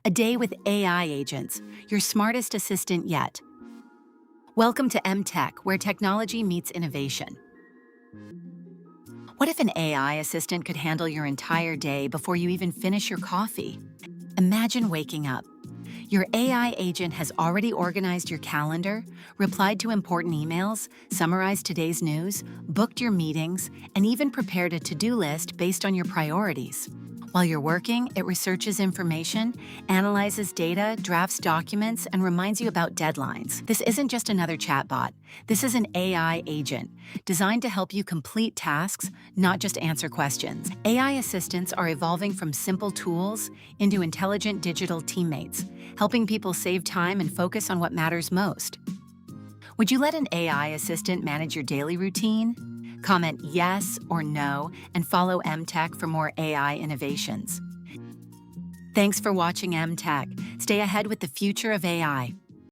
A day with AI agents, your smartest assistant yet. Welcome to MTech, where technology meets innovation. What if an AI assistant could handle your entire day before you even finish your coffee? Imagine waking up. Your AI agent has already organized your calendar, replied to important emails, summarized today's news, booked your meetings, and even prepared a to-do list based on your priorities. While you're working, it researches information, analyzes data, drafts documents, and reminds you about deadlines. This isn't just another chatbot. This is an AI agent designed to help you complete tasks, not just answer questions. AI assistants are evolving from simple tools into intelligent digital teammates, helping people save time and focus on what matters most. Would you let an AI assistant manage your daily routine? Comment yes or no and follow MTech for more AI innovations. Thanks for watching MTech. Stay ahead with the future of AI.